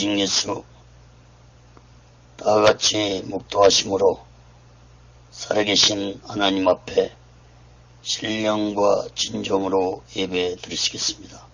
오직 예수 다같이 묵도하심으로 살아계신 하나님 앞에 신령과 진정으로 예배 드리시겠습니다.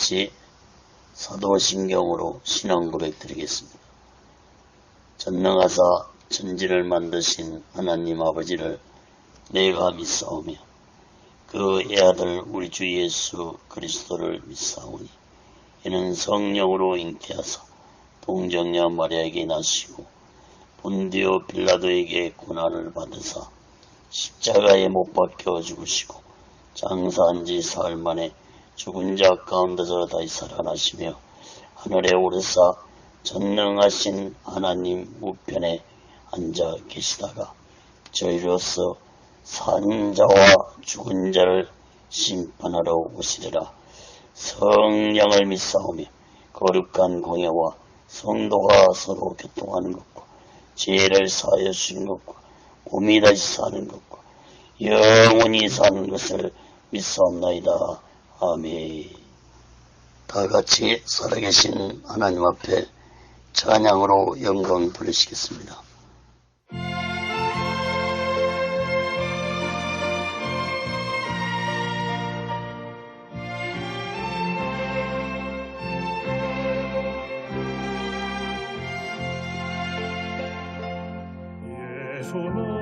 다같이 사도신경으로 신앙 고백 드리겠습니다. 전능하사 천지를 만드신 하나님 아버지를 내가 믿사오며 그 애아들 우리 주 예수 그리스도를 믿사오니 이는 성령으로 잉태하사 동정녀 마리아에게 나시고 본디오 빌라도에게 고난을 받으사 십자가에 못 박혀 죽으시고 장사한 지 사흘 만에 죽은 자 가운데서 다시 살아나시며 하늘에 오르사 전능하신 하나님 우편에 앉아 계시다가 저희로서 산 자와 죽은 자를 심판하러 오시리라. 성령을 믿사오며 거룩한 공예와 성도가 서로 교통하는 것과 죄를 사하여 주신 것과 몸이 다시 사는 것과 영원히 사는 것을 믿사옵나이다. 아멘. 다같이 살아계신 하나님 앞에 찬양으로 영광 돌리시겠습니다. 예수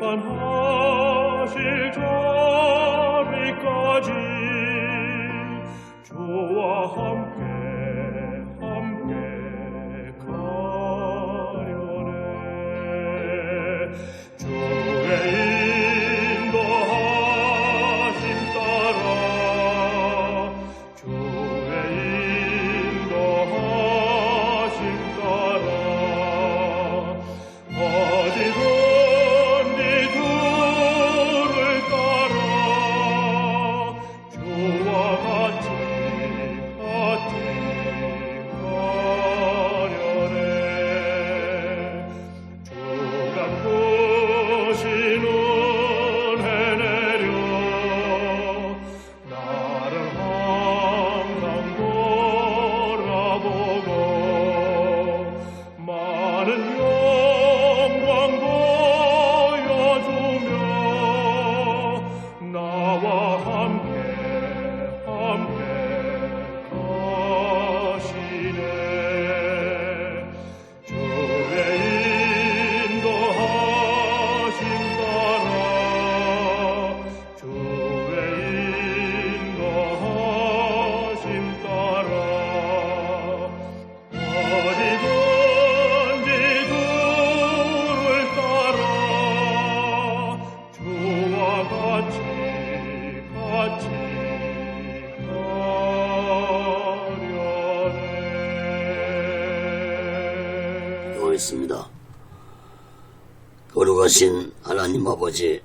심판하실 자리까지 주와 함께 가려네. 주의 인도하심 따라 주의 인도하심 따라 어디든지 주를 따라 주와 같이 가려네. 주가 크신 은혜 내려 나를 항상 돌아보고 많은 영광 보여주며 나와 함께 가시네. 주의 인도하심 따라 주의 인도하심 따라 어디든지 주를 따라 주와 같이 가려네. 기도하겠습니다. 거룩하신 하나님 아버지,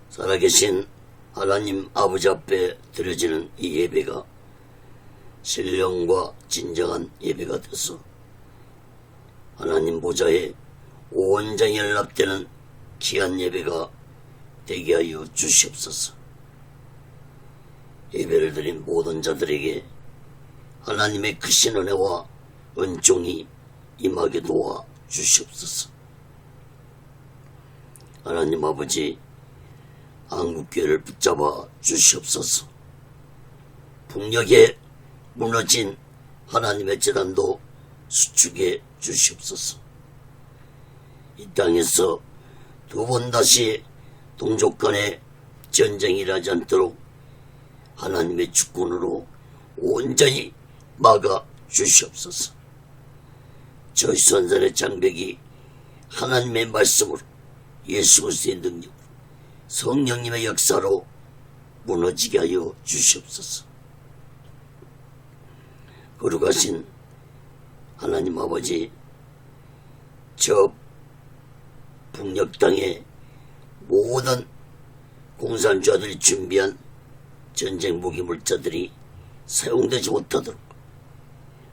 살아계신 하나님 아버지 앞에 드려지는 이 예배가 신령과 진정한 예배가 되서 하나님 보좌에 온전히 연락되는 귀한 예배가 되게 하여 주시옵소서. 예배를 드린 모든 자들에게 하나님의 크신 은혜와 은총이 임하게 도와 주시옵소서. 하나님 아버지, 한국교회를 붙잡아 주시옵소서. 북녘에 무너진 하나님의 재단도 수축해 주시옵소서. 이 땅에서 두 번 다시 동족 간의 전쟁이 일어나지 않도록 하나님의 주권으로 온전히 막아 주시옵소서. 저희 선산의 장벽이 하나님의 말씀으로 예수 그리스도의 능력으로 성령님의 역사로 무너지게 하여 주시옵소서. 거룩하신 하나님 아버지, 저 북녘 땅에 모든 공산주의자들이 준비한 전쟁 무기 물자들이 사용되지 못하도록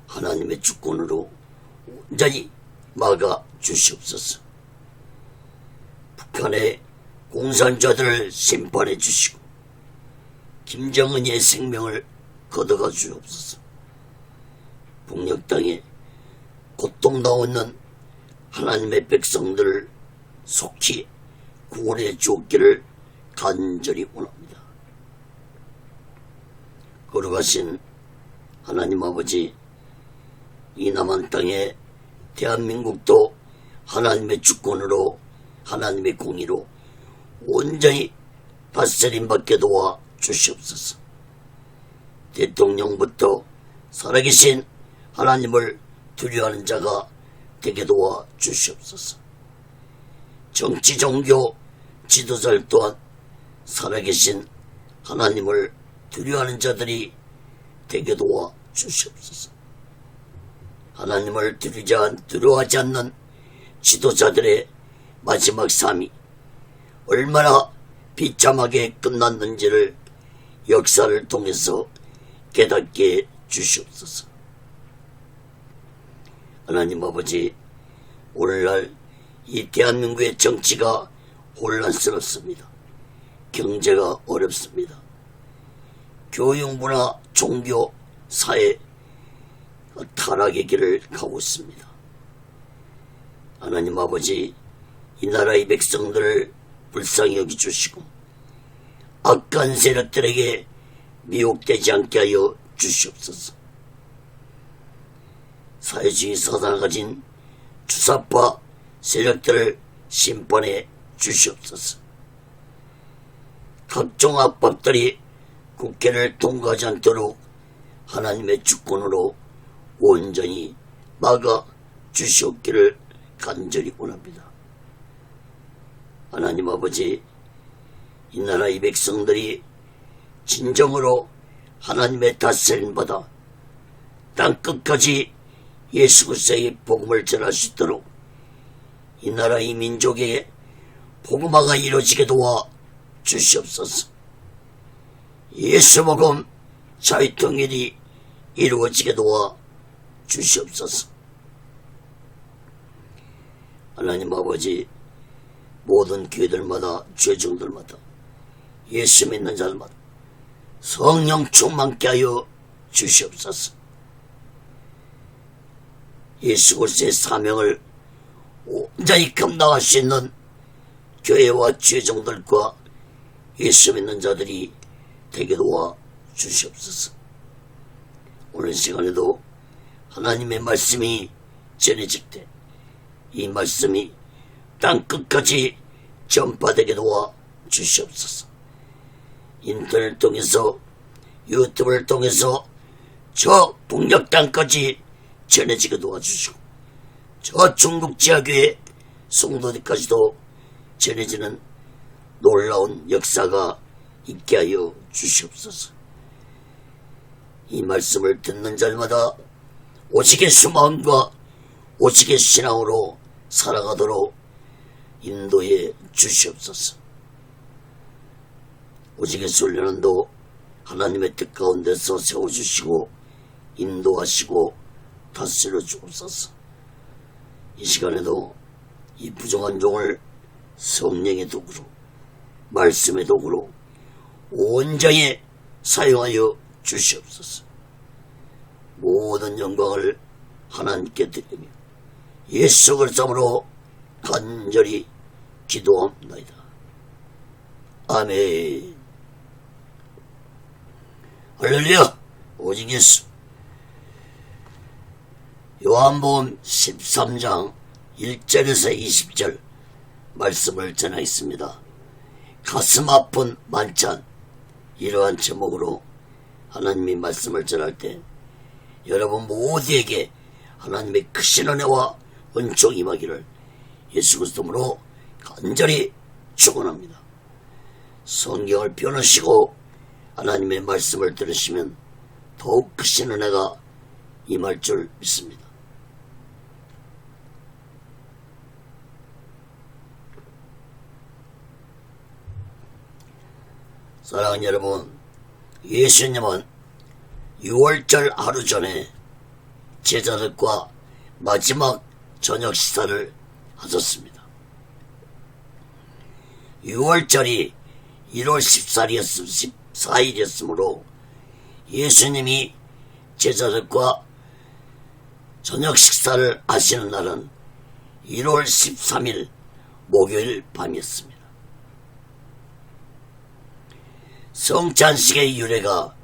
하나님의 주권으로 온전히 막아 주시옵소서. 북한의 공산주의자들을 심판해 주시고 김정은의 생명을 걷어가 주옵소서. 북녘 땅에 고통당하고 있는 하나님의 백성들을 속히 구원해 주옵기를 간절히 원합니다. 거룩하신 하나님 아버지, 이 남한 땅에 대한민국도 하나님의 주권으로 하나님의 공의로 온전히 다스림받게 도와 주시옵소서. 대통령부터 살아계신 하나님을 두려워하는 자가 되게 도와 주시옵소서. 정치, 종교, 지도자들 또한 살아계신 하나님을 두려워하는 자들이 되게 도와 주시옵소서. 하나님을 두려워하지 않는 지도자들의 마지막 삶이 얼마나 비참하게 끝났는지를 역사를 통해서 깨닫게 주시옵소서. 하나님 아버지, 오늘날 이 대한민국의 정치가 혼란스럽습니다. 경제가 어렵습니다. 교육, 문화, 종교, 사회 타락의 길을 가고 있습니다. 하나님 아버지, 이 나라의 백성들을 불쌍히 여기주시고 악한 세력들에게 미혹되지 않게 하여 주시옵소서. 사회주의 사상을 가진 주사파 세력들을 심판해 주시옵소서. 각종 압박들이 국회를 통과하지 않도록 하나님의 주권으로 온전히 막아 주시옵기를 간절히 원합니다. 하나님 아버지, 이 나라 이 백성들이 진정으로 하나님의 다스림 받아 땅끝까지 예수 그리스도의 복음을 전할 수 있도록 이 나라 이 민족의 복음화가 이루어지게 도와 주시옵소서. 예수 복음 자유통일이 이루어지게 도와 주시옵소서. 하나님 아버지, 모든 교회들마다 죄종들마다 예수 믿는 자들마다 성령 충만케 하여 주시옵소서. 예수 그리스도의 사명을 온전히 감당할 수 있는 교회와 죄종들과 예수 믿는 자들이 되게 도와 주시옵소서. 오늘 시간에도 하나님의 말씀이 전해질 때 이 말씀이 땅끝까지 전파되게 도와 주시옵소서. 인터넷 통해서 유튜브를 통해서 저 북녘 땅까지 전해지게 도와주시고 저 중국 지하교회 성도들까지도 전해지는 놀라운 역사가 있게 하여 주시옵소서. 이 말씀을 듣는 자마다 오직의 소망과 오직의 신앙으로 살아가도록 인도해 주시옵소서. 오직의 훈련도 하나님의 뜻 가운데서 세워주시고 인도하시고 다스려 주옵소서. 이 시간에도 이 부정한 종을 성령의 도구로 말씀의 도구로 온전히 사용하여 주시옵소서. 모든 영광을 하나님께 드리며 예수 그리스도로 간절히 기도합니다. 아멘. 할렐루야. 오직 예수. 요한복음 13장 1절에서 20절 말씀을 전하겠습니다. 가슴 아픈 만찬, 이러한 제목으로 하나님의 말씀을 전할 때 여러분 모두에게 하나님의 크신 은혜와 은총이 임하기를 예수 그리스도로 간절히 축원합니다. 성경을 펴놓으시고 하나님의 말씀을 들으시면 더욱 크신 은혜가 임할 줄 믿습니다. 사랑하는 여러분, 예수님은 6월절 하루 전에 제자들과 마지막 저녁 식사를 하셨습니다. 6월절이 1월 14일이었으므로 예수님이 제자들과 저녁 식사를 하시는 날은 1월 13일 목요일 밤이었습니다. 성찬식의 유래가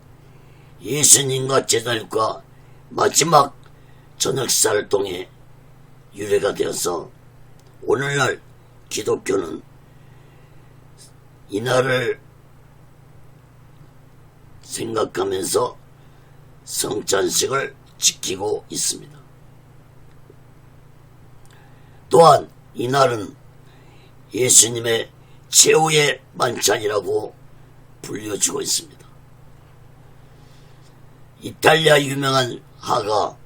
예수님과 제자들과 마지막 저녁 식사를 통해 유래가 되어서 오늘날 기독교는 이날을 생각하면서 성찬식을 지키고 있습니다. 또한 이날은 예수님의 최후의 만찬이라고 불려주고 있습니다. 이탈리아 유명한 화가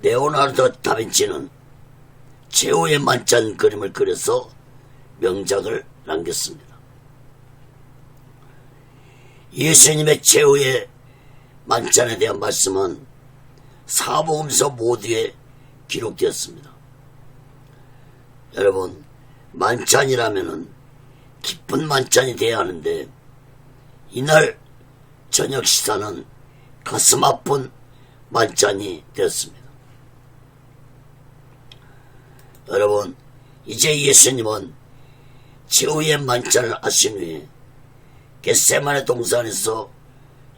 레오나르도 다빈치는 최후의 만찬 그림을 그려서 명작을 남겼습니다. 예수님의 최후의 만찬에 대한 말씀은 사복음서 모두에 기록되었습니다. 여러분, 만찬이라면은 기쁜 만찬이 되어야 하는데 이날 저녁 식사는 가슴 아픈 만찬이 되었습니다. 여러분, 이제 예수님은 최후의 만찬을 하신 후에 겟세마네 동산에서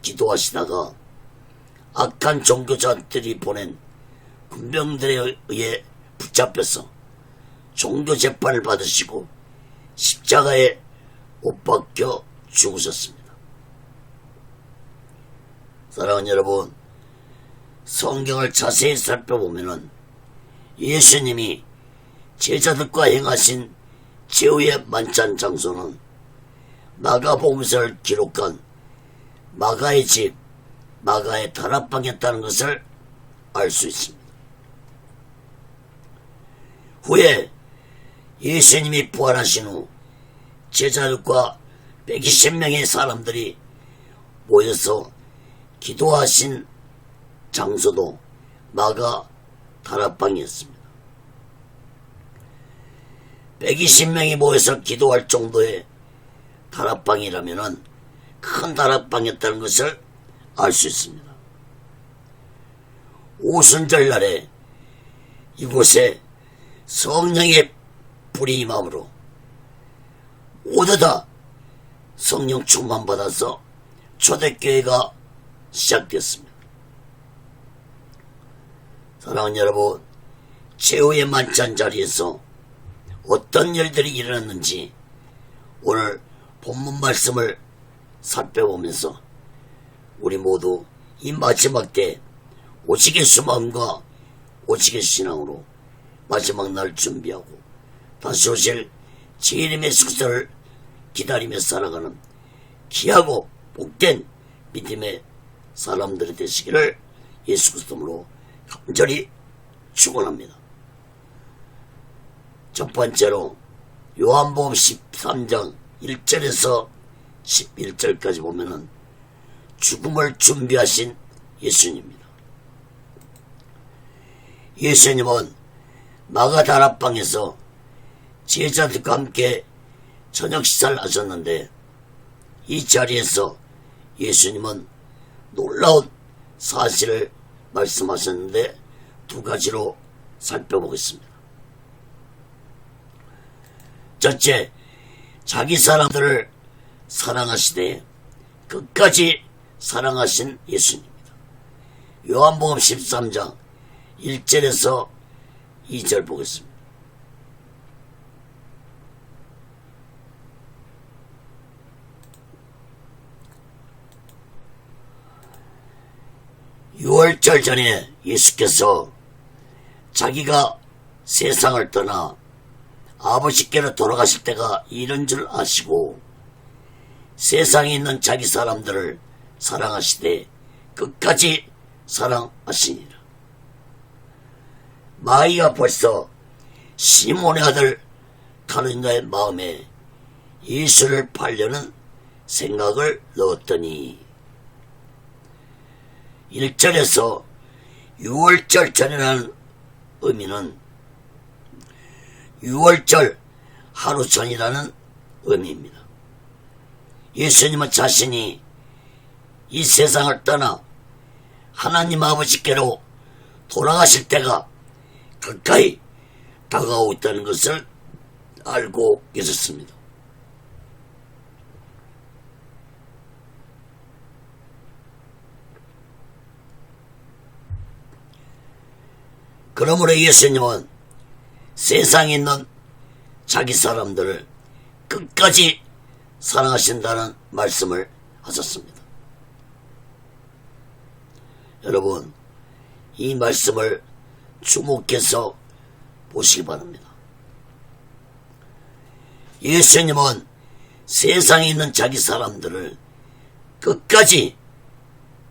기도하시다가 악한 종교자들이 보낸 군병들에 의해 붙잡혀서 종교 재판을 받으시고 십자가에 못 박혀 죽으셨습니다. 사랑하는 여러분, 성경을 자세히 살펴보면은 예수님이 제자들과 행하신 제후의 만찬 장소는 마가복음서를 기록한 마가의 집, 마가의 다락방이었다는 것을 알 수 있습니다. 후에 예수님이 부활하신 후 제자들과 120명의 사람들이 모여서 기도하신 장소도 마가 다락방이었습니다. 120명이 모여서 기도할 정도의 다락방이라면 큰 다락방이었다는 것을 알 수 있습니다. 오순절 날에 이곳에 성령의 불이 임함으로 모두 다 성령 충만받아서 초대교회가 시작되었습니다. 사랑하는 여러분, 제후의 만찬 자리에서 어떤 일들이 일어났는지 오늘 본문 말씀을 살펴보면서 우리 모두 이 마지막 때 오직의 수마음과 오직의 신앙으로 마지막 날 준비하고 다시 오실 재림의 숙세를 기다리며 살아가는 귀하고 복된 믿음의 사람들이 되시기를 예수 그리스도로 간절히 축원합니다. 첫 번째로 요한복음 13장 1절에서 11절까지 보면은 죽음을 준비하신 예수님입니다. 예수님은 마가다락방에서 제자들과 함께 저녁 식사를 하셨는데 이 자리에서 예수님은 놀라운 사실을 말씀하셨는데 두 가지로 살펴보겠습니다. 첫째, 자기 사람들을 사랑하시되 끝까지 사랑하신 예수님입니다. 요한복음 13장 1절에서 2절 보겠습니다. 유월절 전에 예수께서 자기가 세상을 떠나 아버지께로 돌아가실 때가 이른 줄 아시고 세상에 있는 자기 사람들을 사랑하시되 끝까지 사랑하시니라. 마귀가 벌써 시몬의 아들 가룟유다의 마음에 예수를 팔려는 생각을 넣었더니 1절에서 6월절 전이라는 의미는 6월절 하루 전이라는 의미입니다. 예수님은 자신이 이 세상을 떠나 하나님 아버지께로 돌아가실 때가 가까이 다가오고 있다는 것을 알고 계셨습니다. 그러므로 예수님은 세상에 있는 자기 사람들을 끝까지 사랑하신다는 말씀을 하셨습니다. 여러분, 이 말씀을 주목해서 보시기 바랍니다. 예수님은 세상에 있는 자기 사람들을 끝까지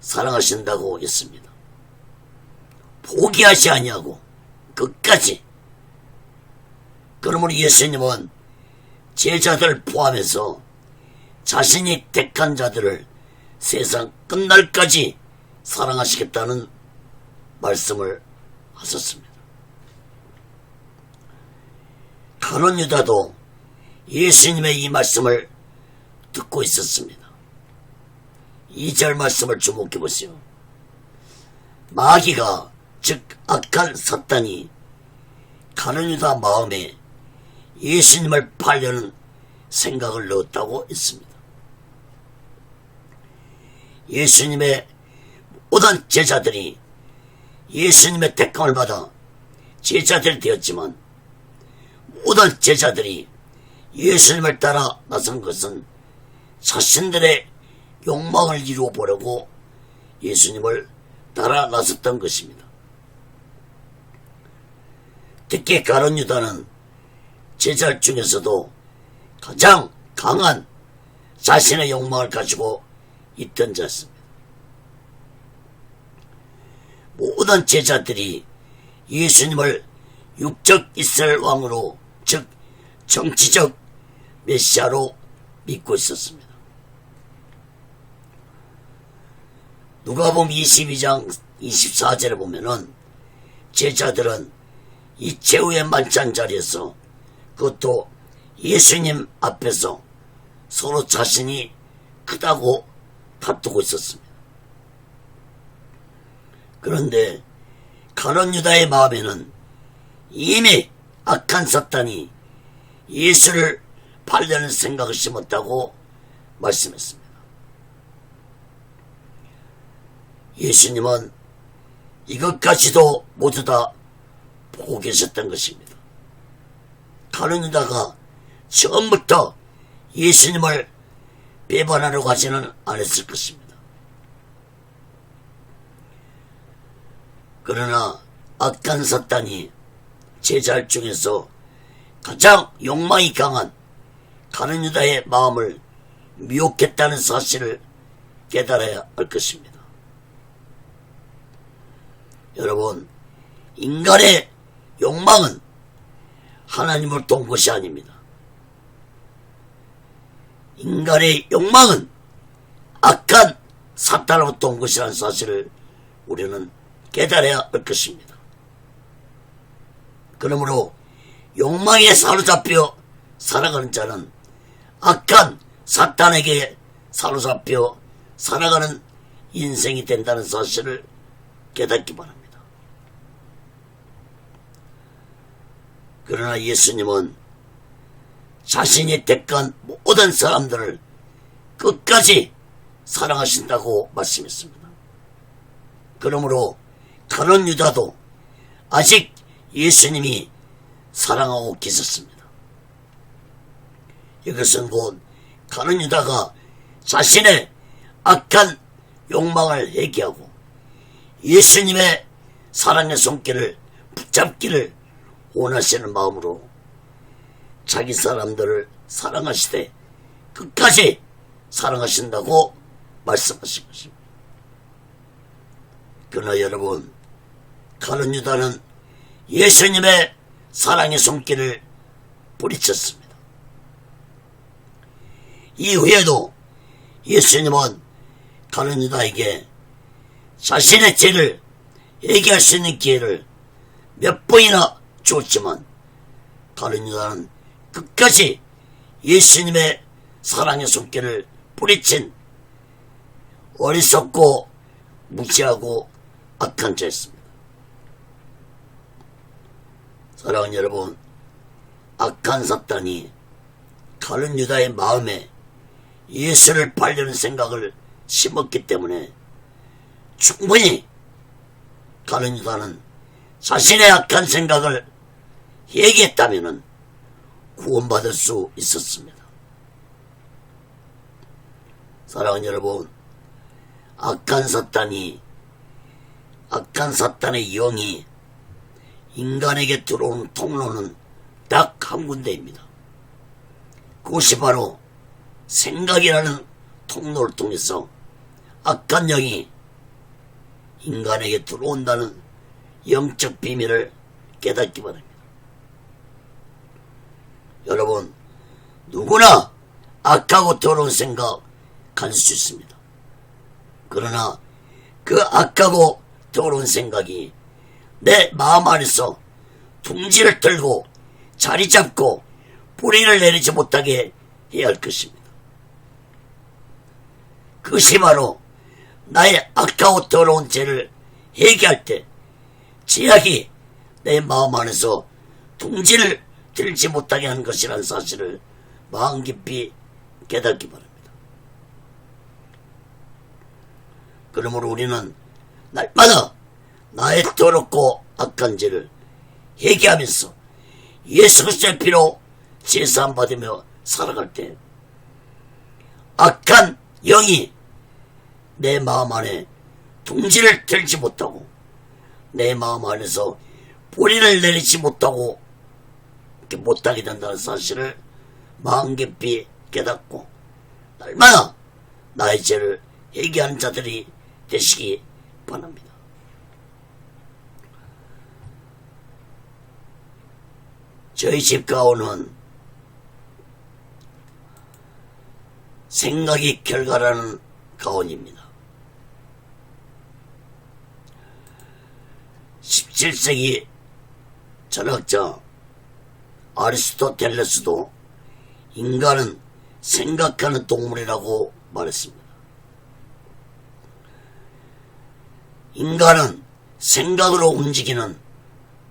사랑하신다고 했습니다. 포기하지 아니하고 끝까지. 그러므로 예수님은 제자들 포함해서 자신이 택한 자들을 세상 끝날까지 사랑하시겠다는 말씀을 하셨습니다. 가룟유다도 예수님의 이 말씀을 듣고 있었습니다. 2절 말씀을 주목해 보세요. 마귀가 즉 악한 사탄이 가룟유다 마음에 예수님을 팔려는 생각을 넣었다고 했습니다. 예수님의 모든 제자들이 예수님의 택함을 받아 제자들이 되었지만 모든 제자들이 예수님을 따라 나선 것은 자신들의 욕망을 이루어보려고 예수님을 따라 나섰던 것입니다. 특히 가룟 유다는 제자 중에서도 가장 강한 자신의 욕망을 가지고 있던 자였습니다. 모든 제자들이 예수님을 육적 이스라엘 왕으로, 즉 정치적 메시아로 믿고 있었습니다. 누가복음 22장 24절에 보면은 제자들은 이 최후의 만찬 자리에서, 그것도 예수님 앞에서 서로 자신이 크다고 다투고 있었습니다. 그런데 가룟 유다의 마음에는 이미 악한 사탄이 예수를 팔려는 생각을 심었다고 말씀했습니다. 예수님은 이것까지도 모두 다 보고 계셨던 것입니다. 가룟 유다가 처음부터 예수님을 배반하려고 하지는 않았을 것입니다. 그러나 악한 사탄이 제자 중에서 가장 욕망이 강한 가룟 유다의 마음을 미혹했다는 사실을 깨달아야 할 것입니다. 여러분, 인간의 욕망은 하나님을 돈 것이 아닙니다. 인간의 욕망은 악한 사탄으로부터 온 것이라는 사실을 우리는 깨달아야 할 것입니다. 그러므로 욕망에 사로잡혀 살아가는 자는 악한 사탄에게 사로잡혀 살아가는 인생이 된다는 사실을 깨닫기 바랍니다. 그러나 예수님은 자신이 택한 모든 사람들을 끝까지 사랑하신다고 말씀했습니다. 그러므로 가룟 유다도 아직 예수님이 사랑하고 계셨습니다. 이것은 곧 가룟 유다가 자신의 악한 욕망을 회개하고 예수님의 사랑의 손길을 붙잡기를 원하시는 마음으로 자기 사람들을 사랑하시되 끝까지 사랑하신다고 말씀하신 것입니다. 그러나 여러분, 가룟 유다는 예수님의 사랑의 손길을 뿌리쳤습니다. 이후에도 예수님은 가룟 유다에게 자신의 죄를 얘기할 수 있는 기회를 몇 번이나 주었지만 가룟 유다는 끝까지 예수님의 사랑의 손길을 뿌리친 어리석고 무지하고 악한 자였습니다. 사랑하는 여러분, 악한 사탄이 가룟 유다의 마음에 예수를 팔려는 생각을 심었기 때문에 충분히 가룟 유다는 자신의 악한 생각을 얘기했다면 구원받을 수 있었습니다. 사랑하는 여러분, 악한 사탄의 영이 인간에게 들어오는 통로는 딱 한 군데입니다. 그것이 바로 생각이라는 통로를 통해서 악한 영이 인간에게 들어온다는 영적 비밀을 깨닫기 바랍니다. 여러분, 누구나 악하고 더러운 생각 가질 수 있습니다. 그러나 그 악하고 더러운 생각이 내 마음 안에서 둥지를 들고 자리 잡고 뿌리를 내리지 못하게 해야 할 것입니다. 그것이 바로 나의 악하고 더러운 죄를 회개할 때 죄악이 내 마음 안에서 둥지를 들지 못하게 하는 것이라는 사실을 마음 깊이 깨닫기 바랍니다. 그러므로 우리는 날마다 나의 더럽고 악한 죄를 회개하면서 예수 그리스도의 피로 제사함 받으며 살아갈 때 악한 영이 내 마음 안에 둥지를 들지 못하고 내 마음 안에서 뿌리를 내리지 못하고 못하게 된다는 사실을 마음 깊이 깨닫고 날마다 나의 죄를 회개하는 자들이 되시기 바랍니다. 저희 집 가오는 생각이 결과라는 가온입니다. 17세기 철학자 아리스토텔레스도 인간은 생각하는 동물이라고 말했습니다. 인간은 생각으로 움직이는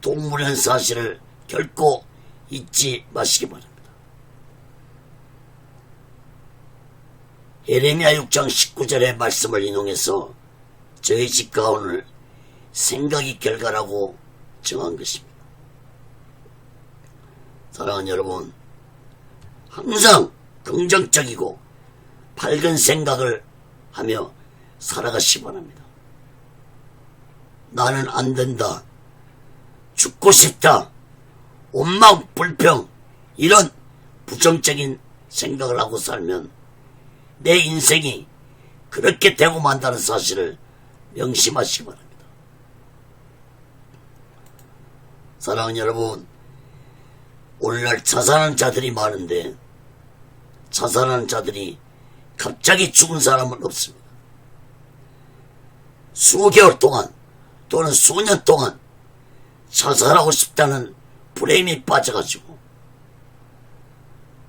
동물이라는 사실을 결코 잊지 마시기 바랍니다. 예레미야 6장 19절의 말씀을 인용해서 저희 집 가온을 생각이 결과라고 정한 것입니다. 사랑하는 여러분, 항상 긍정적이고 밝은 생각을 하며 살아가시기 바랍니다. 나는 안 된다, 죽고 싶다, 원망, 불평, 이런 부정적인 생각을 하고 살면 내 인생이 그렇게 되고 만다는 사실을 명심하시기 바랍니다. 사랑하는 여러분, 오늘날 자살하는 자들이 많은데 자살하는 자들이 갑자기 죽은 사람은 없습니다. 수개월 동안 또는 수년 동안 자살하고 싶다는 불행이 빠져가지고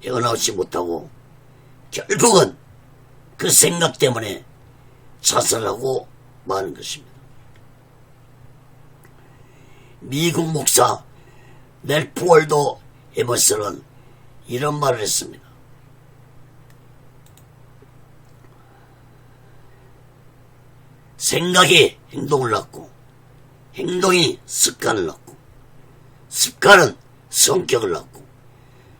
헤어나오지 못하고 결국은 그 생각 때문에 자살하고 마는 것입니다. 미국 목사 넬프 월도 에머슨은 이런 말을 했습니다. 생각이 행동을 낳고 행동이 습관을 낳고 습관은 성격을 낳고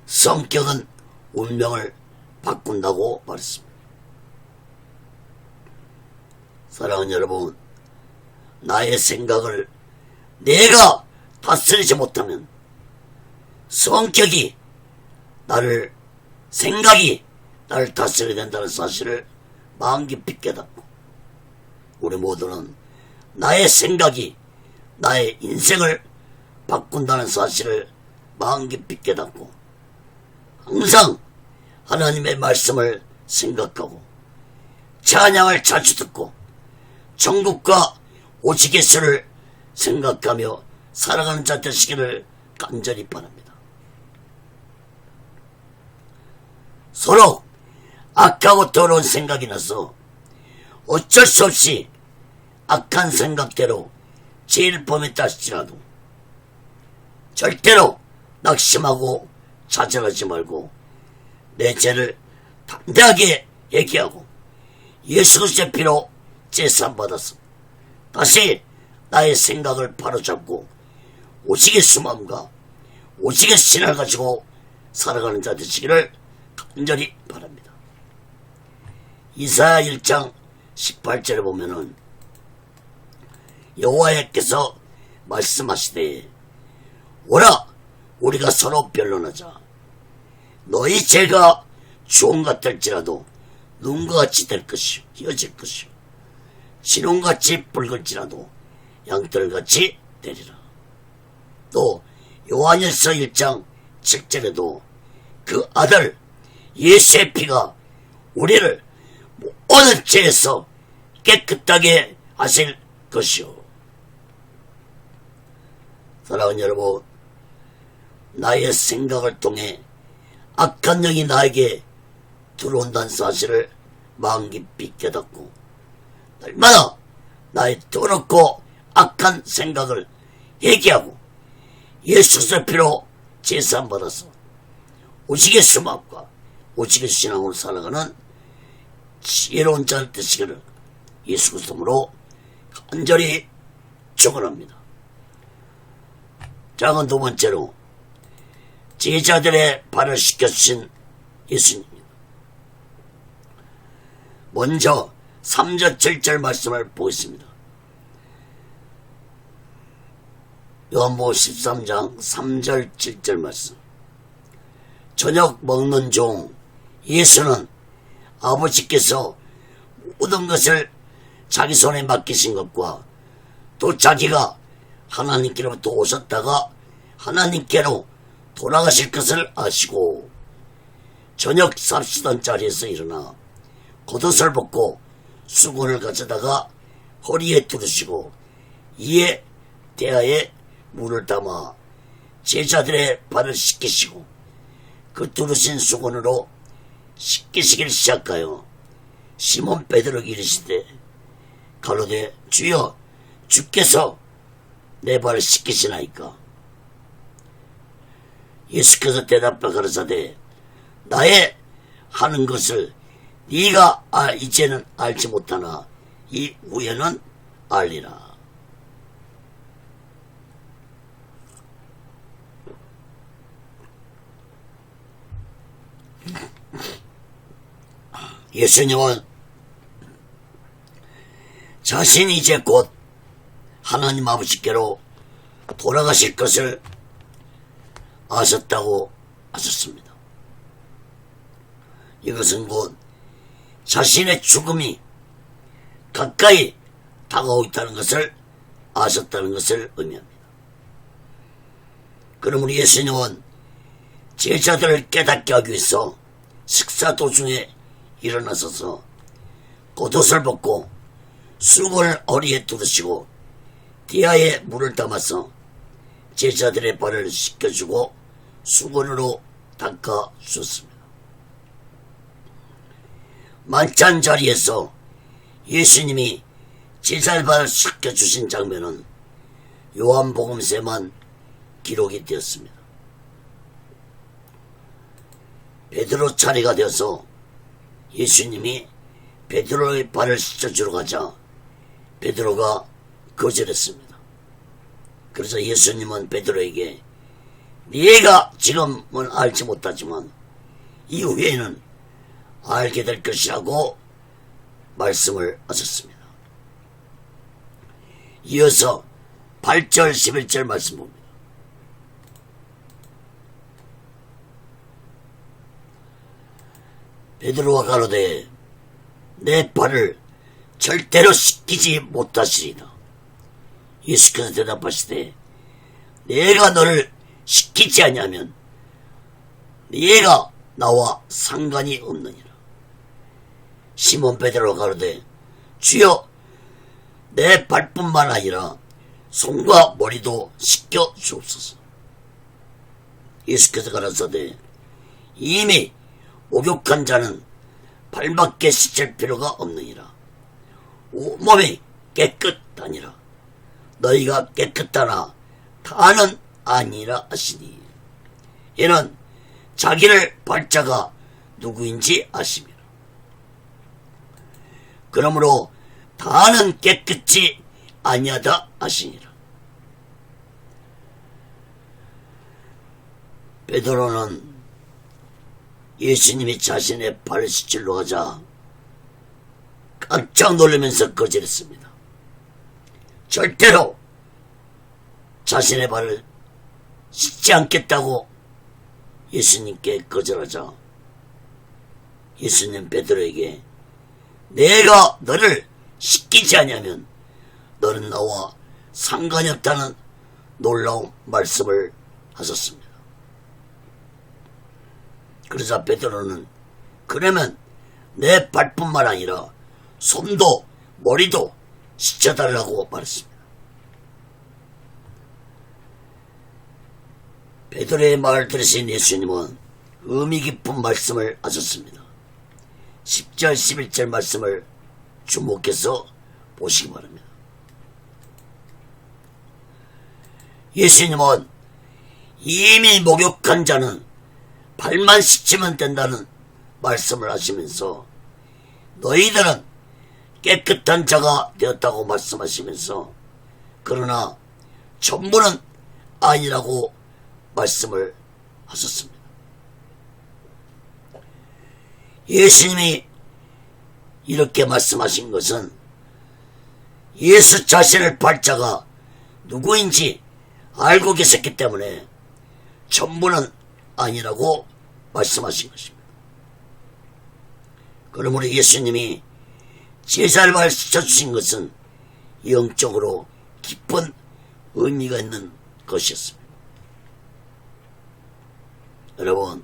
성격은 운명을 바꾼다고 말했습니다. 사랑하는 여러분, 나의 생각을 내가 다스리지 못하면 생각이 나를 다스려야 된다는 사실을 마음 깊이 깨닫고 우리 모두는 나의 생각이 나의 인생을 바꾼다는 사실을 마음 깊이 깨닫고 항상 하나님의 말씀을 생각하고 찬양을 자주 듣고 천국과 오직의 수를 생각하며 살아가는 자 되시기를 간절히 바랍니다. 서로 악하고 더러운 생각이 나서 어쩔 수 없이 악한 생각대로 죄를 범했다 할지라도 절대로 낙심하고 좌절하지 말고 내 죄를 담대하게 얘기하고 예수 그리스도의 피로 제사함 받아서 다시 나의 생각을 바로잡고 오직의 수마음과 오직의 신을 가지고 살아가는 자 되시기를 간절히 바랍니다. 이사야 1장 18절에 보면은 여호와께서 말씀하시되 오라 우리가 서로 변론하자. 너희 죄가 주홍 같을지라도 눈과 같이 될 것이요 희어질 것이요 진홍같이 붉을지라도 양털같이 되리라. 또 요한일서 1장 7절에도 그 아들 예수의 피가 우리를 모든 죄에서 깨끗하게 하실 것이요. 사랑하는 여러분, 나의 생각을 통해 악한 영이 나에게 들어온다는 사실을 마음 깊이 깨닫고 날마다 나의 더럽고 악한 생각을 얘기하고 예수 그리스도의 피로 제사함 받아서 오직의 수마음과 오직의 신앙으로 살아가는 지혜로운 자 되시기를 예수 그리스도로 간절히 축원합니다. 작은 두 번째로 제자들의 발을 씻겨주신 예수님입니다. 먼저 3절 7절 말씀을 보겠습니다. 요한복음 13장 3절 7절 말씀. 저녁 먹는 중 예수는 아버지께서 모든 것을 자기 손에 맡기신 것과 또 자기가 하나님께로부터 오셨다가 하나님께로 돌아가실 것을 아시고 저녁 삽시던 자리에서 일어나 겉옷을 벗고 수건을 가져다가 허리에 두르시고 이에 대야에 물을 담아 제자들의 발을 씻기시고 그 두르신 수건으로 씻기시기를 시작하여 시몬 베드로에게 이르시되 가로되 주여 주께서 내 발을 씻기시나이까. 예수께서 대답하여 가라사대 나의 하는 것을 네가 이제는 알지 못하나 이 후에는 알리라. 예수님은 자신이 이제 곧 하나님 아버지께로 돌아가실 것을 아셨다고 하셨습니다. 이것은 곧 자신의 죽음이 가까이 다가오고 있다는 것을 아셨다는 것을 의미합니다. 그러므로 예수님은 제자들을 깨닫게 하기 위해서 식사 도중에 일어나서서 겉옷을 벗고 수건을 허리에 두르시고 디아에 물을 담아서 제자들의 발을 씻겨주고 수건으로 닦아 주었습니다. 만찬 자리에서 예수님이 제자의 발을 씻겨주신 장면은 요한복음서에만 기록이 되었습니다. 베드로 차례가 되어서 예수님이 베드로의 발을 씻어주러 가자 베드로가 거절했습니다. 그래서 예수님은 베드로에게 네가 지금은 알지 못하지만 이후에는 알게 될 것이라고 말씀을 하셨습니다. 이어서 8절 11절 말씀 봅니다. 베드로가 가로되 내 발을 절대로 씻기지 못하시리다. 예수께서 대답하시되 내가 너를 씻기지 아니하면 네가 나와 상관이 없느니라. 시몬 베드로가 가로되 주여 내 발뿐만 아니라 손과 머리도 씻겨 주옵소서. 예수께서 가라사대 이미 목욕한 자는 발밖에 씻을 필요가 없느니라. 몸이 깨끗하니라. 너희가 깨끗하나 다는 아니라 하시니 이는 자기를 발자가 누구인지 아심이라. 그러므로 다는 깨끗이 아니하다 하시니라. 베드로는 예수님이 자신의 발을 씻으러 가자 깜짝 놀라면서 거절했습니다. 절대로 자신의 발을 씻지 않겠다고 예수님께 거절하자 예수님 베드로에게 내가 너를 씻기지 아니하면 너는 나와 상관이 없다는 놀라운 말씀을 하셨습니다. 그러자 베드로는 그러면 내 발뿐만 아니라 손도 머리도 씻어달라고 말했습니다. 베드로의 말을 들으신 예수님은 의미 깊은 말씀을 하셨습니다. 10절 11절 말씀을 주목해서 보시기 바랍니다. 예수님은 이미 목욕한 자는 발만 씻으면 된다는 말씀을 하시면서 너희들은 깨끗한 자가 되었다고 말씀하시면서 그러나 전부는 아니라고 말씀을 하셨습니다. 예수님이 이렇게 말씀하신 것은 예수 자신을 발자가 누구인지 알고 계셨기 때문에 전부는 아니라고 말씀하신 것입니다. 그러므로 예수님이 제사를 가르쳐주신 것은 영적으로 깊은 의미가 있는 것이었습니다. 여러분,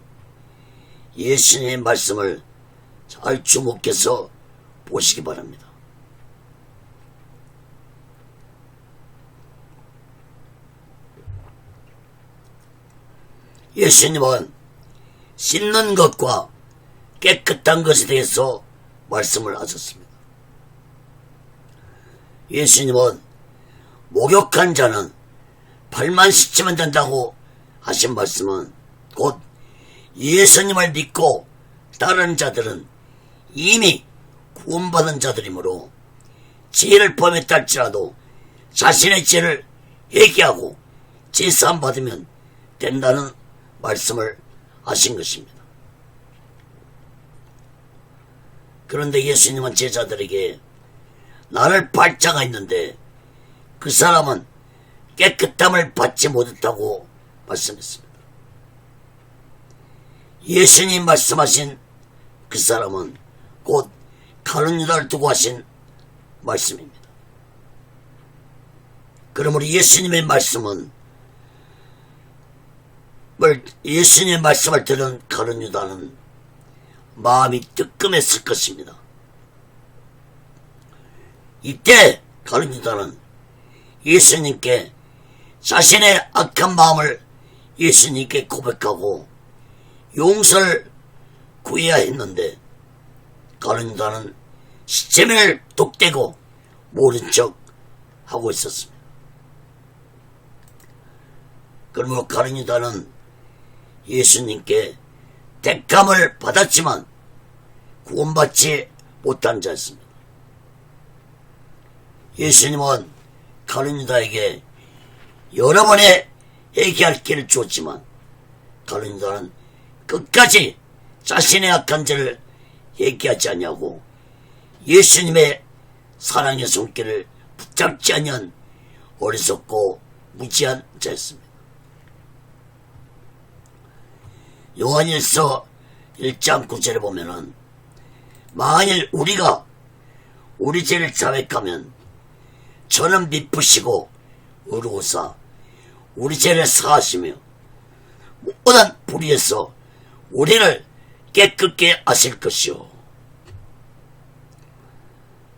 예수님의 말씀을 잘 주목해서 보시기 바랍니다. 예수님은 씻는 것과 깨끗한 것에 대해서 말씀을 하셨습니다. 예수님은 목욕한 자는 발만 씻으면 된다고 하신 말씀은 곧 예수님을 믿고 따르는 자들은 이미 구원받은 자들이므로 죄를 범했다 할지라도 자신의 죄를 회개하고 제사함 받으면 된다는 말씀을 하신 것입니다. 그런데 예수님은 제자들에게 나를 발자가 있는데 그 사람은 깨끗함을 받지 못했다고 말씀했습니다. 예수님 말씀하신 그 사람은 곧 가룟 유다를 두고 하신 말씀입니다. 그러므로 예수님의 말씀을 들은 가룟 유다는 마음이 뜨끔했을 것입니다. 이때 가룟 유다는 예수님께 자신의 악한 마음을 예수님께 고백하고 용서를 구해야 했는데 가룟 유다는 시체를 독대고 모른 척 하고 있었습니다. 그러므로 가룟 유다는 예수님께 택함을 받았지만 구원받지 못한 자였습니다. 예수님은 가룟 유다에게 여러 번의 회개할 길을 주었지만 가룟 유다는 끝까지 자신의 악한 죄를 회개하지 않냐고 예수님의 사랑의 손길을 붙잡지 아니한 어리석고 무지한 자였습니다. 요한일서 1장 9절에 보면은 만일 우리가 우리 죄를 자백하면 저는 미쁘시고 의로우사 우리 죄를 사하시며 모든 불의에서 우리를 깨끗게 하실 것이요.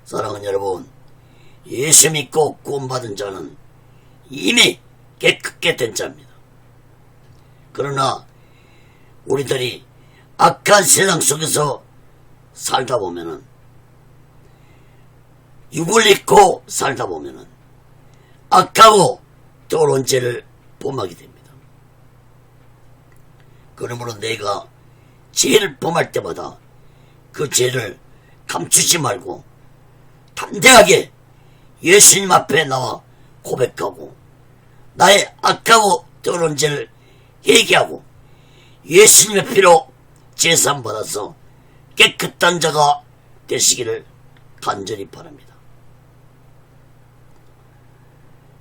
사랑하는 여러분, 예수 믿고 구원받은 자는 이미 깨끗게 된 자입니다. 그러나 우리들이 악한 세상 속에서 살다 보면은 육을 입고 살다 보면은 악하고 더러운 죄를 범하게 됩니다. 그러므로 내가 죄를 범할 때마다 그 죄를 감추지 말고 담대하게 예수님 앞에 나와 고백하고 나의 악하고 더러운 죄를 회개하고 예수님의 피로 제사함 받아서 깨끗한 자가 되시기를 간절히 바랍니다.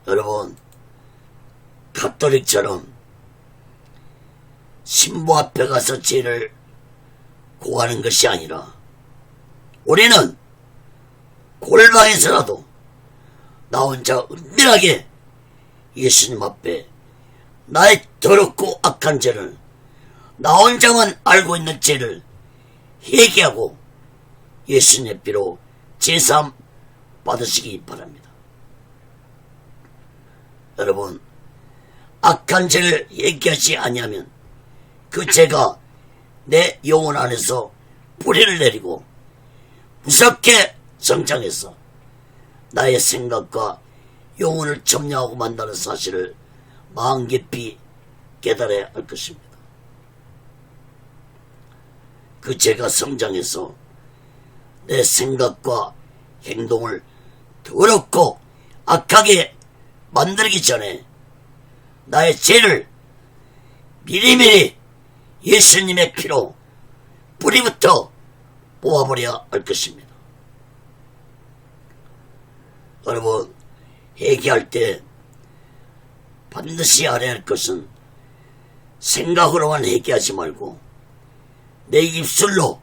여러분, 가톨릭처럼 신부 앞에 가서 죄를 고하는 것이 아니라 우리는 골방에서라도 나 혼자 은밀하게 예수님 앞에 나의 더럽고 악한 죄를 나 혼자만 알고 있는 죄를 회개하고 예수님의 피로 제사함 받으시기 바랍니다. 여러분, 악한 죄를 회개하지 아니하면 그 죄가 내 영혼 안에서 뿌리를 내리고 무섭게 성장해서 나의 생각과 영혼을 점령하고 만다는 사실을 마음 깊이 깨달아야 할 것입니다. 그 죄가 성장해서 내 생각과 행동을 더럽고 악하게 만들기 전에 나의 죄를 미리미리 예수님의 피로 뿌리부터 뽑아버려야 할 것입니다. 여러분, 회개할 때 반드시 알아야 할 것은 생각으로만 회개하지 말고 내 입술로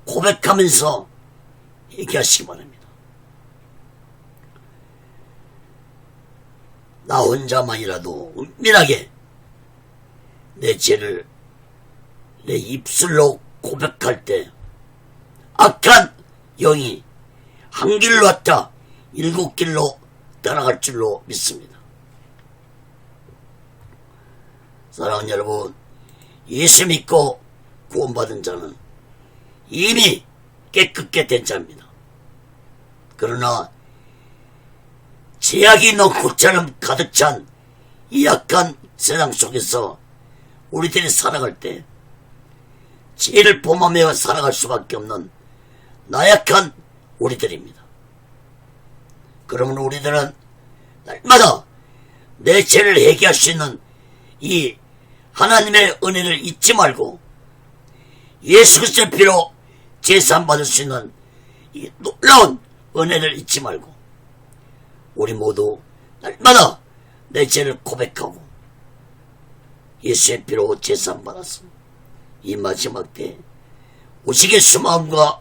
고백하면서 회개하시기 바랍니다. 나 혼자만이라도 은밀하게 내 죄를 내 입술로 고백할 때 악한 영이 한 길로 왔다 7길로 떠나갈 줄로 믿습니다. 사랑하는 여러분, 예수 믿고 구원받은 자는 이미 깨끗게 된 자입니다. 그러나 죄악이 넝쿨처럼 가득 찬 이 악한 세상 속에서 우리들이 살아갈 때 죄를 범하며 살아갈 수밖에 없는 나약한 우리들입니다. 그러면 우리들은 날마다 내 죄를 회개할 수 있는 이 하나님의 은혜를 잊지 말고 예수 그리스도의 피로 제사함 받을 수 있는 이 놀라운 은혜를 잊지 말고 우리 모두 날마다 내 죄를 고백하고 예수의 피로 제사함 받아서 이 마지막 때 오시게 수마음과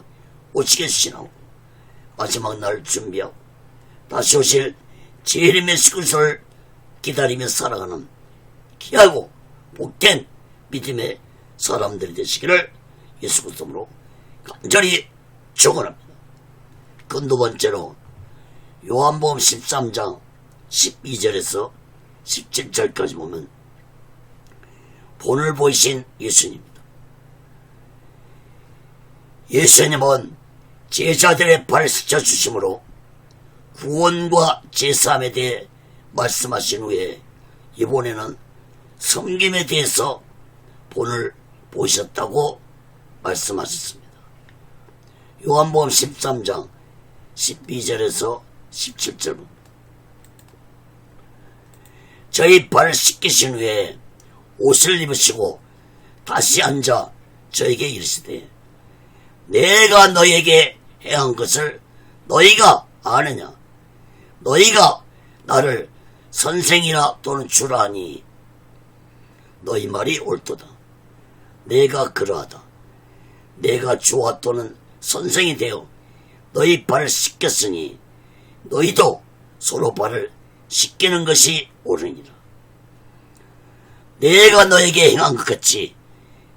오시게 신하고 마지막 날 준비하고 다시 오실 재림 예수 그리스도를 기다리며 살아가는 귀하고 복된 믿음의 사람들이 되시기를 예수 그리스도로 간절히 축원합니다. 그 두 번째로 요한복음 13장 12절에서 17절까지 보면 본을 보이신 예수님입니다. 예수님은 제자들의 발을 씻어주심으로 구원과 제사함에 대해 말씀하신 후에 이번에는 섬김에 대해서 본을 보이셨다고 말씀하셨습니다. 요한복음 13장 12절에서 17절 저희 발을 씻기신 후에 옷을 입으시고 다시 앉아 저에게 이르시되 내가 너에게 행한 것을 너희가 아느냐? 너희가 나를 선생이라 또는 주라 하니 너희 말이 옳도다. 내가 그러하다. 내가 주와 또는 선생이 되어 너희 발을 씻겼으니 너희도 서로 발을 씻기는 것이 옳으니라. 내가 너에게 행한 것 같이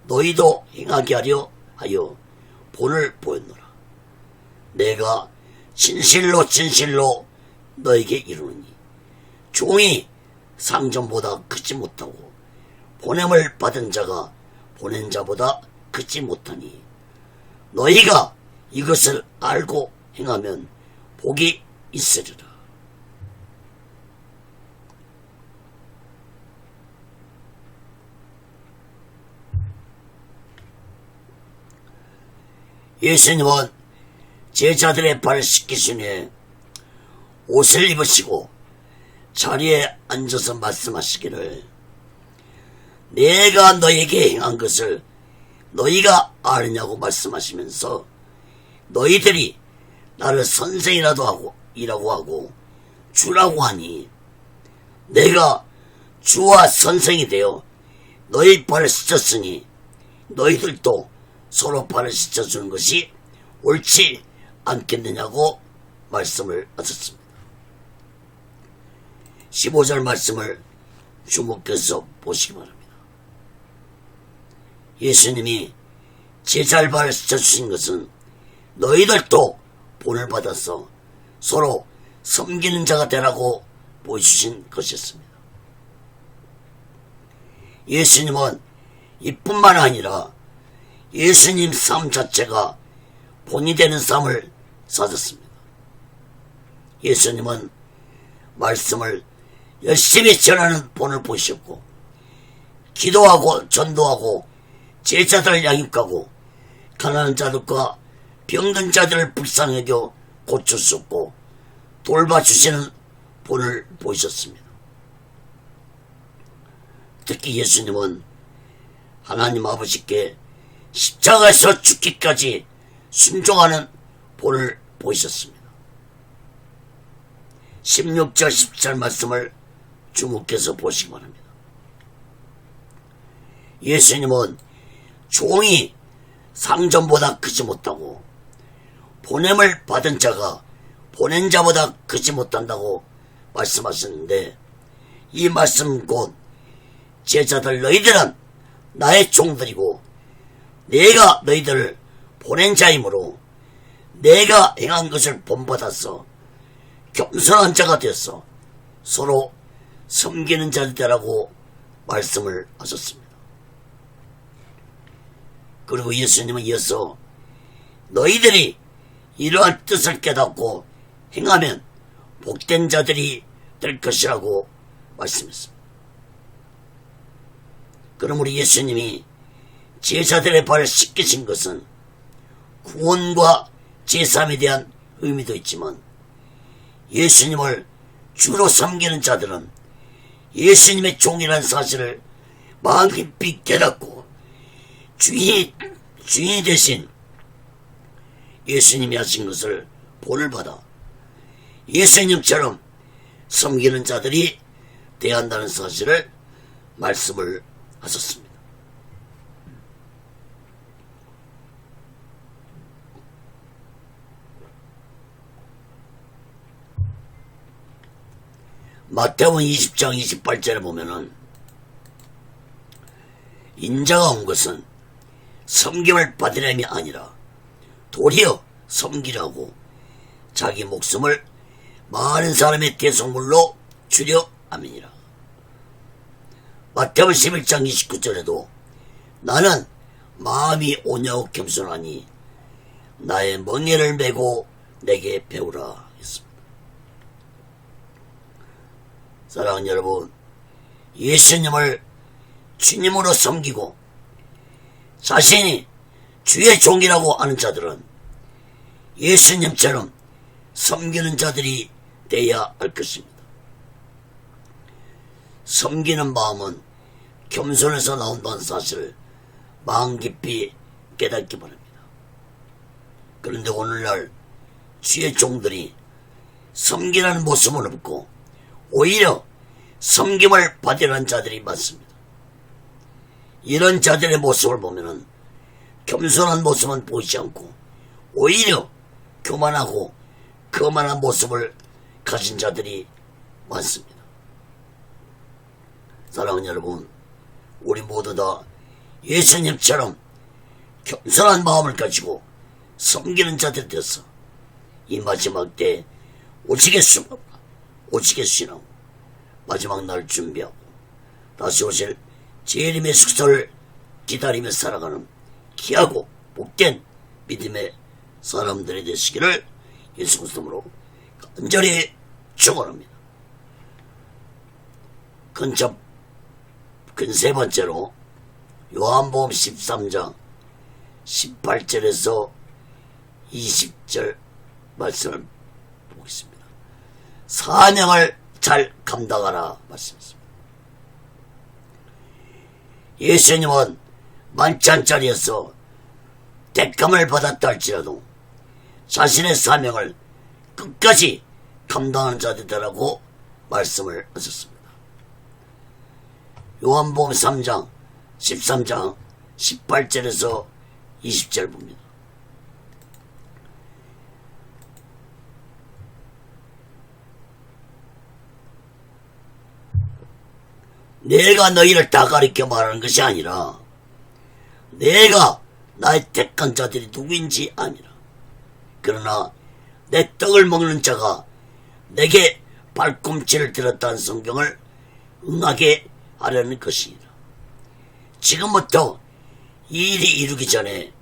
너희도 행하게 하려 하여 본을 보였노라. 내가 진실로 진실로 너에게 이르노니 종이 상전보다 크지 못하고 보냄을 받은 자가 보낸 자보다 크지 못하니 너희가 이것을 알고 행하면 복이 있으리라. 예수님은 제자들의 발을 씻기신 후에 옷을 입으시고 자리에 앉아서 말씀하시기를 내가 너에게 행한 것을 너희가 아느냐고 말씀하시면서 너희들이 나를 선생이라고 하고 주라고 하니 내가 주와 선생이 되어 너희 발을 씻었으니 너희들도 서로 발을 씻어주는 것이 옳지 않겠느냐고 말씀을 하셨습니다. 15절 말씀을 주목해서 보시기 바랍니다. 예수님이 제자의 발을 씻어주신 것은 너희들도 본을 받아서 서로 섬기는 자가 되라고 보여주신 것이었습니다. 예수님은 이뿐만 아니라 예수님 삶 자체가 본이 되는 삶을 사셨습니다. 예수님은 말씀을 열심히 전하는 본을 보셨고 기도하고 전도하고 제자들을 양육하고 가난한 자들과 병든 자들을 불쌍히 여겨 고쳐주셨고 돌봐주시는 본을 보이셨습니다. 특히 예수님은 하나님 아버지께 십자가에서 죽기까지 순종하는 본을 보이셨습니다. 16절 17절 말씀을 주목해서 보시기 바랍니다. 예수님은 종이 상전보다 크지 못하고 보냄을 받은 자가 보낸 자보다 크지 못한다고 말씀하셨는데, 이 말씀 곧 제자들 너희들은 나의 종들이고 내가 너희들을 보낸 자이므로 내가 행한 것을 본받아서 겸손한 자가 되어서 서로 섬기는 자들 되라고 말씀을 하셨습니다. 그리고 예수님은 이어서 너희들이 이러한 뜻을 깨닫고 행하면 복된 자들이 될 것이라고 말씀했습니다. 그럼 우리 예수님이 제자들의 발을 씻기신 것은 구원과 제삼에 대한 의미도 있지만, 예수님을 주로 섬기는 자들은 예수님의 종이라는 사실을 마음 깊이 깨닫고 주인이 되신 예수님이 하신 것을 본을 받아 예수님처럼 섬기는 자들이 되어야 한다는 사실을 말씀을 하셨습니다. 마태복음 20장 28절에 보면은 인자가 온 것은 섬김을 받으려함이 아니라 도리어 섬기라고 자기 목숨을 많은 사람의 대속물로 주려 함이니라. 마태복음 11장 29절에도 나는 마음이 온유하고 겸손하니 나의 멍에를 메고 내게 배우라 했습니다. 사랑하는 여러분, 예수님을 주님으로 섬기고 자신이 주의 종이라고 하는 자들은 예수님처럼 섬기는 자들이 되어야 할 것입니다. 섬기는 마음은 겸손에서 나온다는 사실을 마음 깊이 깨닫기 바랍니다. 그런데 오늘날 주의 종들이 섬기라는 모습은 없고 오히려 섬김을 받으려는 자들이 많습니다. 이런 자들의 모습을 보면은 겸손한 모습은 보이지 않고 오히려 교만하고 거만한 모습을 가진 자들이 많습니다. 사랑하는 여러분, 우리 모두 다 예수님처럼 겸손한 마음을 가지고 섬기는 자들이 되어서 이 마지막 때 오직의 신앙 마지막 날 준비하고 다시 오실 재림의 숙소를 기다리며 살아가는 귀하고 복된 믿음의 사람들이 되시기를 예수 그리스도로 간절히 축원합니다. 근 세 번째로 요한복음 13장 18절에서 20절 말씀을 보겠습니다. 사명을 잘 감당하라 말씀했습니다. 예수님은 만찬자리에서 택감을 받았다 할지라도 자신의 사명을 끝까지 감당하는 자들이라고 말씀을 하셨습니다. 요한복음 3장 13장 18절에서 20절 봅니다. 내가 너희를 다 가리켜 말하는 것이 아니라 내가 나의 택한 자들이 누구인지 아니라. 그러나 내 떡을 먹는 자가 내게 발꿈치를 들었다는 성경을 응하게 하려는 것이니라. 지금부터 이 일이 이루기 전에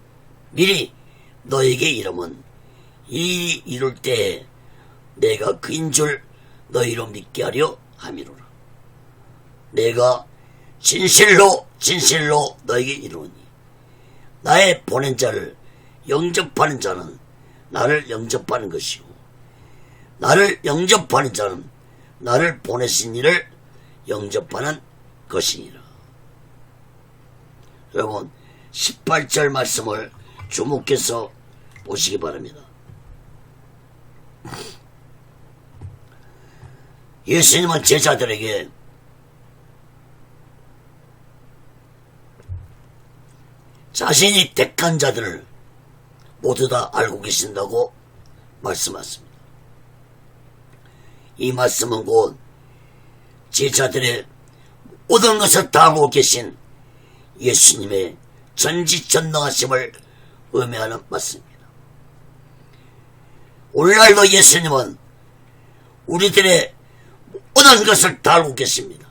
미리 너에게 이름은 이 일이 이룰 때에 내가 그인 줄 너희로 믿게 하려 함이로라. 내가 진실로 너에게 이루니 나의 보낸 자를 영접하는 자는 나를 영접하는 것이고 나를 영접하는 자는 나를 보내신 이를 영접하는 것이니라. 여러분 18절 말씀을 주목해서 보시기 바랍니다. 예수님은 제자들에게 자신이 택한 자들을 모두 다 알고 계신다고 말씀하십니다. 이 말씀은 곧 제자들의 모든 것을 다 알고 계신 예수님의 전지전능하심을 의미하는 말씀입니다. 오늘날도 예수님은 우리들의 모든 것을 다 알고 계십니다.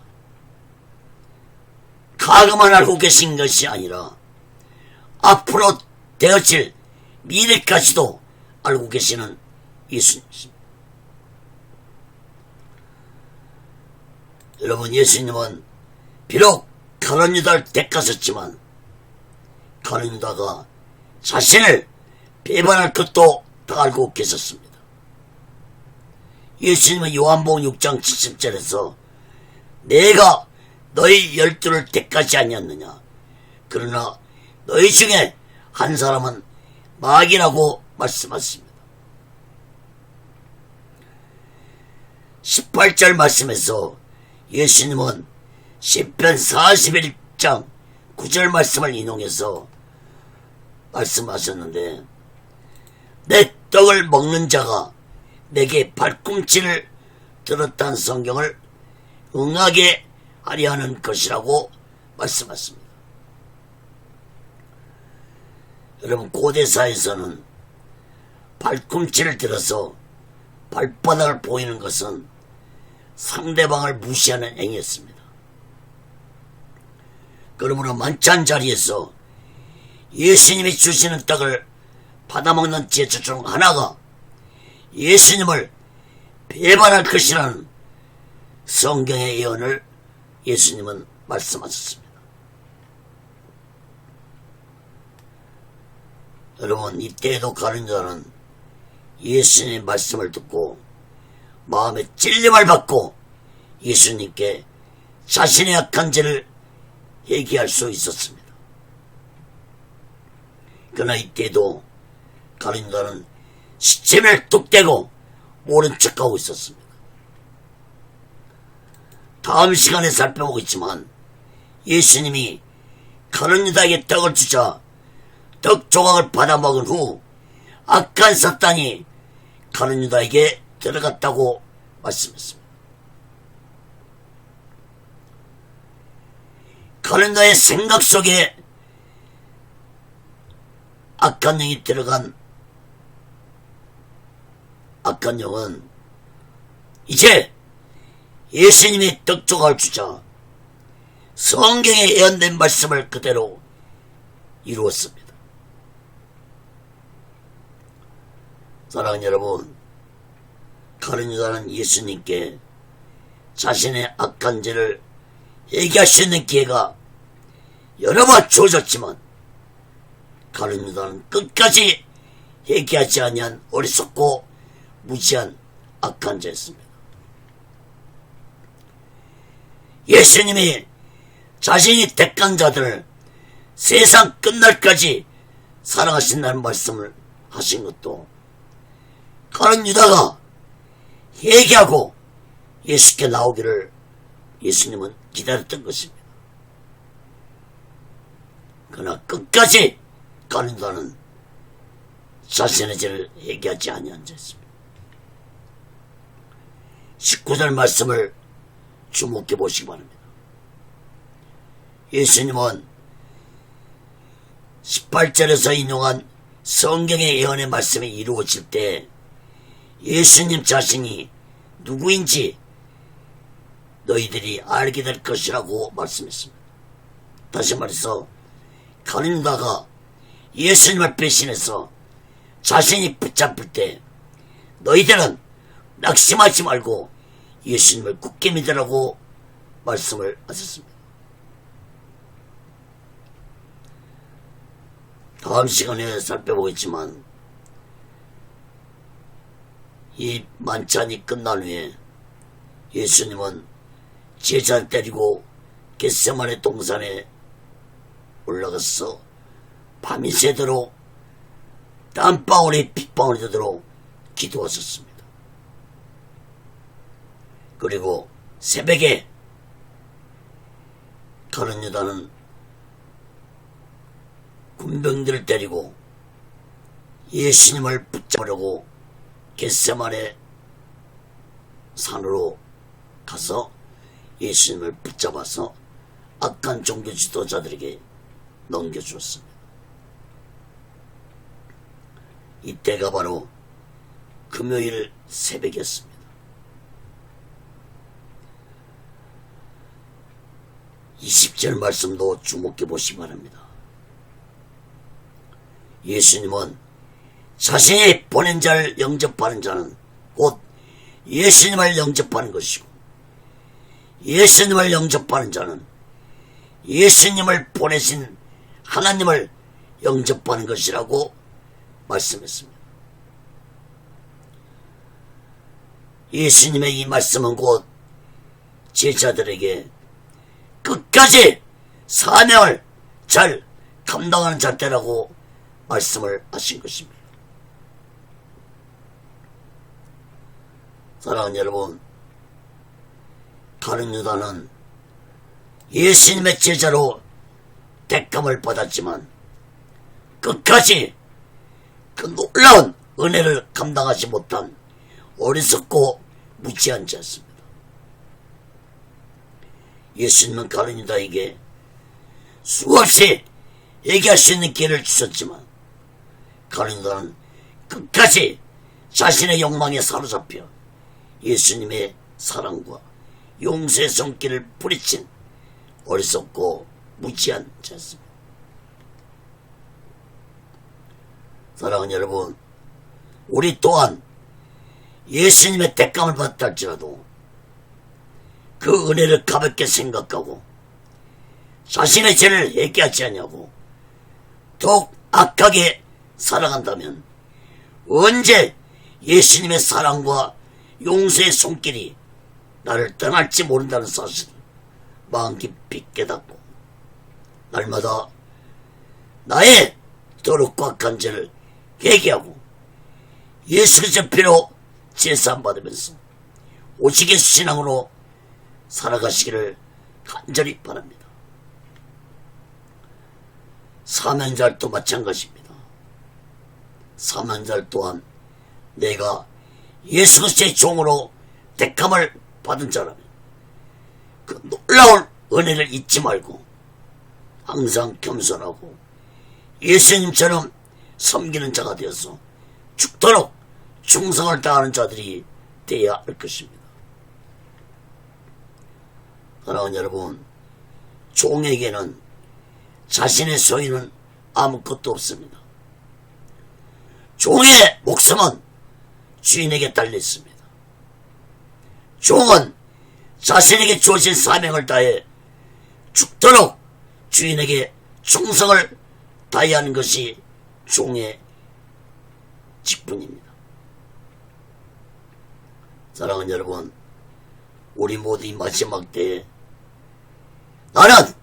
과거만 알고 계신 것이 아니라 앞으로 되어질 미래까지도 알고 계시는 예수님이십니다. 여러분, 예수님은 비록 가룟 유다를 택하셨지만 가룟 유다가 자신을 배반할 것도 다 알고 계셨습니다. 예수님은 요한복음 6장 70절에서 내가 너희 12를 택하지 아니었느냐, 그러나 너희 중에 한 사람은 마귀라고 말씀하십니다. 18절 말씀에서 예수님은 시편 41장 9절 말씀을 인용해서 말씀하셨는데, 내 떡을 먹는 자가 내게 발꿈치를 들었다는 성경을 응하게 하려 하는 것이라고 말씀하십니다. 여러분, 고대사에서는 발꿈치를 들어서 발바닥을 보이는 것은 상대방을 무시하는 행위였습니다. 그러므로 만찬 자리에서 예수님이 주시는 떡을 받아먹는 제자 중 하나가 예수님을 배반할 것이라는 성경의 예언을 예수님은 말씀하셨습니다. 여러분, 이때에도 가룟 유다는 예수님의 말씀을 듣고 마음에 찔림을 받고 예수님께 자신의 악한 죄를 얘기할 수 있었습니다. 그러나 이때도 가룟 유다는 시체를 뚝 떼고 모른 척하고 있었습니다. 다음 시간에 살펴보겠지만 예수님이 가룟 유다에게 떡을 주자 떡 조각을 받아먹은 후 악한 사탄이 가룟 유다에게 들어갔다고 말씀했습니다. 가룟 유다의 생각 속에 악한 영이 들어간 악한 영은 이제 예수님이 떡 조각을 주자 성경에 예언된 말씀을 그대로 이루었습니다. 사랑하는 여러분, 가룟 유다는 예수님께 자신의 악한 죄를 얘기할 수 있는 기회가 여러 번 주어졌지만 가룟 유다는 끝까지 얘기하지 아니한 어리석고 무지한 악한 자였습니다. 예수님이 자신이 택한 자들을 세상 끝날까지 사랑하신다는 말씀을 하신 것도 가룟 유다가 회개하고 예수께 나오기를 예수님은 기다렸던 것입니다. 그러나 끝까지 가룟 유다는 자신의 죄를 회개하지 아니한 자였습니다. 19절 말씀을 주목해 보시기 바랍니다. 예수님은 18절에서 인용한 성경의 예언의 말씀이 이루어질 때 예수님 자신이 누구인지 너희들이 알게 될 것이라고 말씀했습니다. 다시 말해서 가룟 유다가 예수님을 배신해서 자신이 붙잡힐 때 너희들은 낙심하지 말고 예수님을 굳게 믿으라고 말씀을 하셨습니다. 다음 시간에 살펴보겠지만 이 만찬이 끝난 후에 예수님은 제자를 데리고 겟세마네 동산에 올라가서 밤이 새도록 땀방울이 빗방울이 되도록 기도하셨습니다. 그리고 새벽에 가룟 유다는 군병들을 데리고 예수님을 붙잡으려고 겟세마네 산으로 가서 예수님을 붙잡아서 악한 종교 지도자들에게 넘겨주었습니다. 이때가 바로 금요일 새벽이었습니다. 이 10절 말씀도 주목해 보시기 바랍니다. 예수님은 자신이 보낸 자를 영접하는 자는 곧 예수님을 영접하는 것이고, 예수님을 영접하는 자는 예수님을 보내신 하나님을 영접하는 것이라고 말씀했습니다. 예수님의 이 말씀은 곧 제자들에게 끝까지 사명을 잘 감당하는 잣대라고 말씀을 하신 것입니다. 사랑하는 여러분, 가룟 유다는 예수님의 제자로 택함을 받았지만 끝까지 그 놀라운 은혜를 감당하지 못한 어리석고 무지한 자였습니다. 예수님은 가룟 유다에게 수없이 얘기할 수 있는 기회를 주셨지만 가룟 유다는 끝까지 자신의 욕망에 사로잡혀 예수님의 사랑과 용서의 손길을 뿌리친 어리석고 무지한 자였습니다. 사랑하는 여러분, 우리 또한 예수님의 택감을 받았다 할지라도 그 은혜를 가볍게 생각하고 자신의 죄를 회개하지 않냐고 더욱 악하게 살아간다면 언제 예수님의 사랑과 용서의 손길이 나를 떠날지 모른다는 사실을 마음 깊이 깨닫고 날마다 나의 더럽고 악한 죄를 회개하고 예수 그리스도의 피로 제사함 받으면서 오직의 신앙으로 살아가시기를 간절히 바랍니다. 사면자도 마찬가지입니다. 사면자 또한 내가 예수 그리스도의 종으로 택함을 받은 자라면 그 놀라운 은혜를 잊지 말고 항상 겸손하고 예수님처럼 섬기는 자가 되어서 죽도록 충성을 다하는 자들이 되어야 할 것입니다. 사랑하는 여러분, 종에게는 자신의 소유는 아무것도 없습니다. 종의 목숨은 주인에게 달려있습니다. 종은 자신에게 주어진 사명을 다해 죽도록 주인에게 충성을 다해야 하는 것이 종의 직분입니다. 사랑하는 여러분, 우리 모두 이 마지막 때에 나는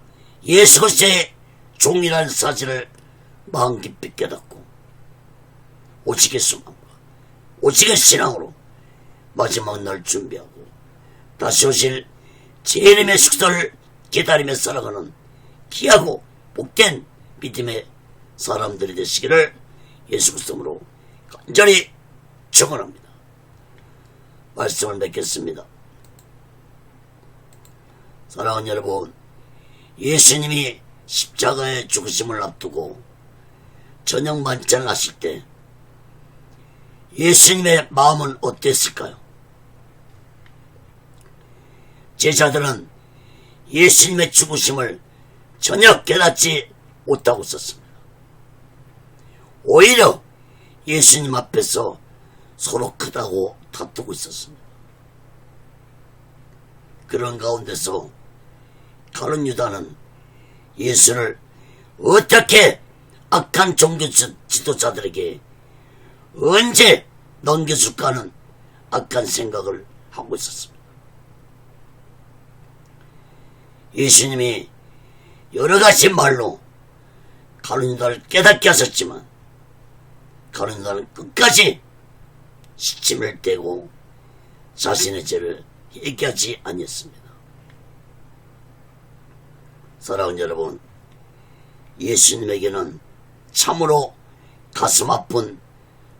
예수 그리스도의 종이라는 사실을 마음 깊이 깨닫고 오직의 순간과 오직의 신앙으로 마지막 날 준비하고 다시 오실 재림의 숙소를 기다리며 살아가는 귀하고 복된 믿음의 사람들이 되시기를 예수 그리스도로 간절히 축원합니다. 말씀을 맺겠습니다. 사랑하는 여러분, 예수님이 십자가의 죽으심을 앞두고 저녁 만찬을 하실 때 예수님의 마음은 어땠을까요? 제자들은 예수님의 죽으심을 전혀 깨닫지 못하고 있었습니다. 오히려 예수님 앞에서 서로 크다고 다투고 있었습니다. 그런 가운데서 가룟 유다는 예수를 어떻게 악한 종교 지도자들에게 언제 넘겨줄까 하는 악한 생각을 하고 있었습니다. 예수님이 여러 가지 말로 가룟 유다를 깨닫게 하셨지만 가룟 유다는 끝까지 시침을 떼고 자신의 죄를 회개하지 아니했습니다. 사랑하는 여러분, 예수님에게는 참으로 가슴 아픈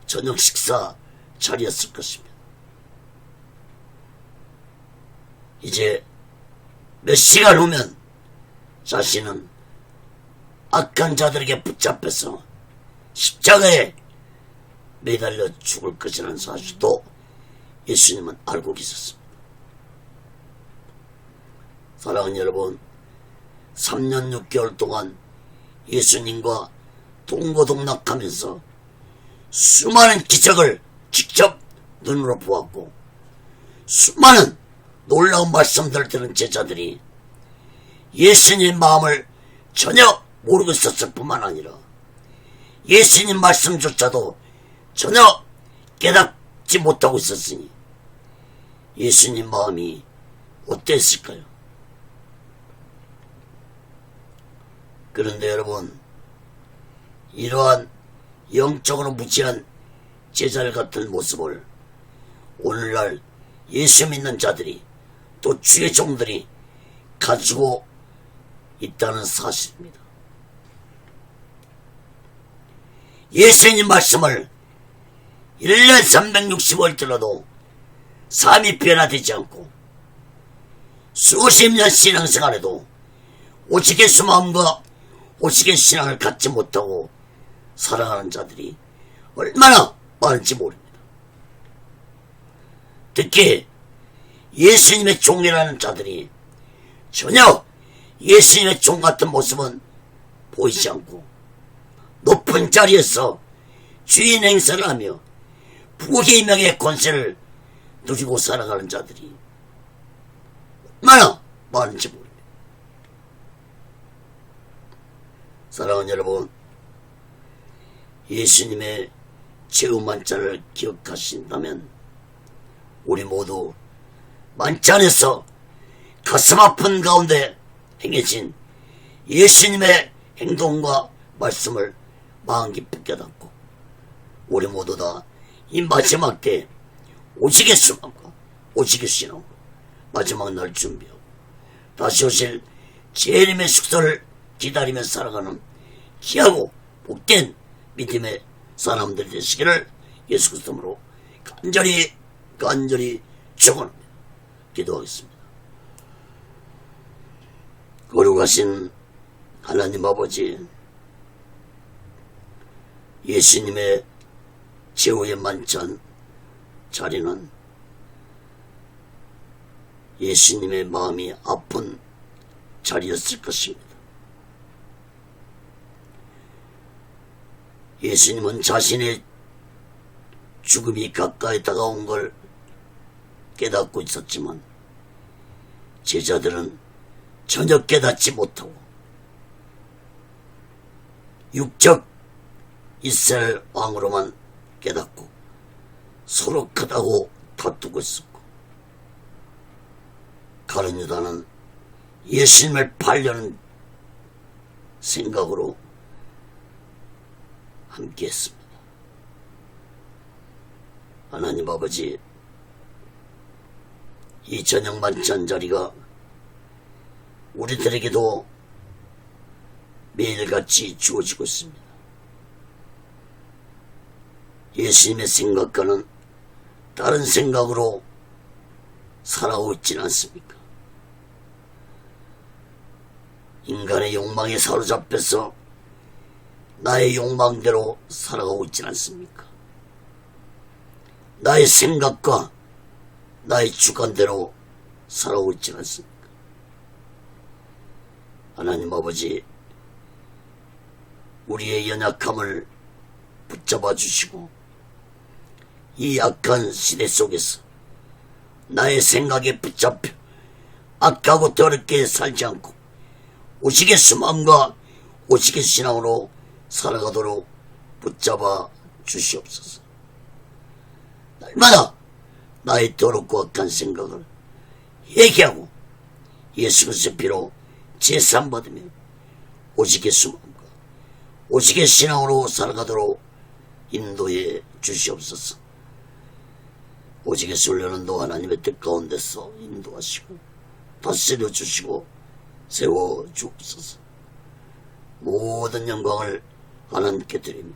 저녁 식사 자리였을 것입니다. 이제 몇 시간 후면 자신은 악한 자들에게 붙잡혀서 십자가에 매달려 죽을 것이라는 사실도 예수님은 알고 계셨습니다. 사랑하는 여러분, 3년 6개월 동안 예수님과 동고동락하면서 수많은 기적을 직접 눈으로 보았고 수많은 놀라운 말씀들을 들은 제자들이 예수님 마음을 전혀 모르고 있었을 뿐만 아니라 예수님 말씀조차도 전혀 깨닫지 못하고 있었으니 예수님 마음이 어땠을까요? 그런데 여러분, 이러한 영적으로 무지한 제자를 같은 모습을 오늘날 예수 믿는 자들이 또 주의 종들이 가지고 있다는 사실입니다. 예수님 말씀을 1년 365일 들어도 삶이 변화되지 않고 수십 년 신앙생활에도 오직 예수 마음과 오직 예수 신앙을 갖지 못하고 살아가는 자들이 얼마나 많은지 모릅니다. 특히 예수님의 종이라는 자들이 전혀 예수님의 종 같은 모습은 보이지 않고 높은 자리에서 주인 행세를 하며 부귀 명예의 권세를 누리고 살아가는 자들이 얼마나 많은지 모릅니다. 사랑하는 여러분, 예수님의 죄의 만찬을 기억하신다면 우리 모두 만찬에서 가슴 아픈 가운데 행해진 예수님의 행동과 말씀을 마음 깊이 깨닫고 우리 모두 다 이 마지막 때 오직 예수만과 오직 예수 신앙으로 마지막 날 준비하고 다시 오실 재림의 숙소를 기다리며 살아가는 귀하고 복된 믿음의 사람들이 되시기를 예수 그리스도 이름으로 간절히 축원합니다. 기도하겠습니다. 거룩하신 하나님 아버지, 예수님의 최후의 만찬 자리는 예수님의 마음이 아픈 자리였을 것입니다. 예수님은 자신의 죽음이 가까이 다가온 걸 깨닫고 있었지만 제자들은 전혀 깨닫지 못하고 육적 이스라엘 왕으로만 깨닫고 서로 크다고 다투고 있었고 가룟 유다는 예수님을 팔려는 생각으로 함께했습니다. 하나님 아버지, 이 저녁 만찬 자리가 우리들에게도 매일같이 주어지고 있습니다. 예수님의 생각과는 다른 생각으로 살아오고 있지는 않습니까? 인간의 욕망에 사로잡혀서 나의 욕망대로 살아가고 있지는 않습니까? 나의 생각과 나의 주관대로 살아오고 있지는 않습니까? 하나님 아버지, 우리의 연약함을 붙잡아 주시고 이 악한 시대 속에서 나의 생각에 붙잡혀 악하고 더럽게 살지 않고 오직 예수 마음과 오직 예수 신앙으로 살아가도록 붙잡아 주시옵소서. 날마다 나의 더럽고 악한 생각을 회개하고 예수 그리스도의 피로 제사함받으며 오직 예수 마음과 오직의 신앙으로 살아가도록 인도해 주시옵소서. 오직의 순례는도 하나님의 뜻 가운데서 인도하시고 다스려 주시고 세워 주옵소서. 모든 영광을 하나님께 드리며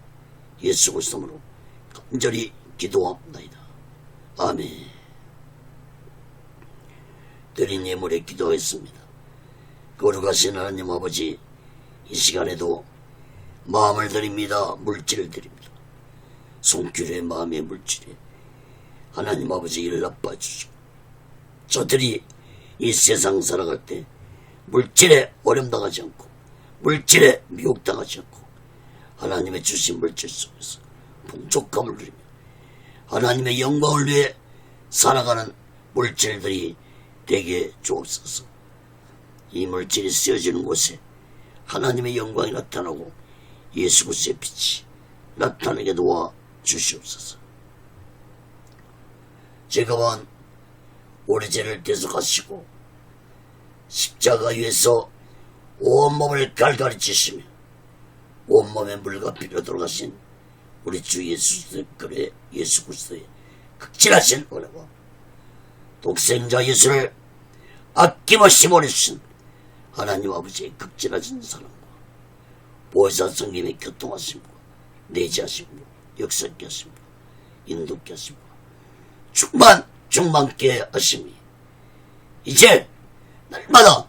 예수 그리스도로 간절히 기도합니다. 아멘. 드린 예물에 기도했습니다. 거룩하신 하나님 아버지, 이 시간에도 마음을 드립니다. 물질을 드립니다. 손길의 마음의 물질에 하나님 아버지 일 나빠주시고, 저들이 이 세상 살아갈 때 물질에 어려움당하지 않고 물질에 미혹당하지 않고 하나님의 주신 물질 속에서 풍족함을 누리며 하나님의 영광을 위해 살아가는 물질들이 되게 주옵소서. 이 물질이 쓰여지는 곳에 하나님의 영광이 나타나고 예수 그리스도의 빛이 나타나게 도와 주시옵소서. 제가만 우리 죄를 대속하시고 십자가 위에서 온몸을 갈갈이 찌시며 온몸에 물과 피로 돌아가신 우리 주 예수 그리스도의 극진하신 은혜와 독생자 예수를 아낌없이 보내주신 하나님 아버지의 극진하신 사랑과 보혜사 성님의 교통하심과 내지하심과 역사케 하심과 인도케 하심과 충만케 하심이 이제 날마다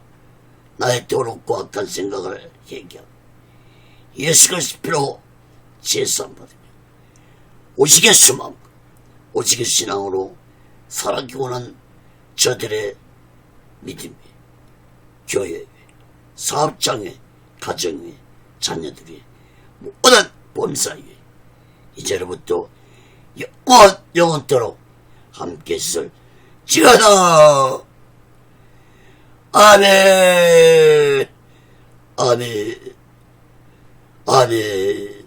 나의 더럽고 악한 생각을 회개하고 예수 그리스도 피로 제사함받으며 오직의 수마음과 오직의 신앙으로 살아가기 원하는 저들의 믿음에 교회에 사업장에 가정에 자녀들이 모든 본사에 이제로부터 영원토록 함께 있을지어다. 아멘. 아멘. 아멘.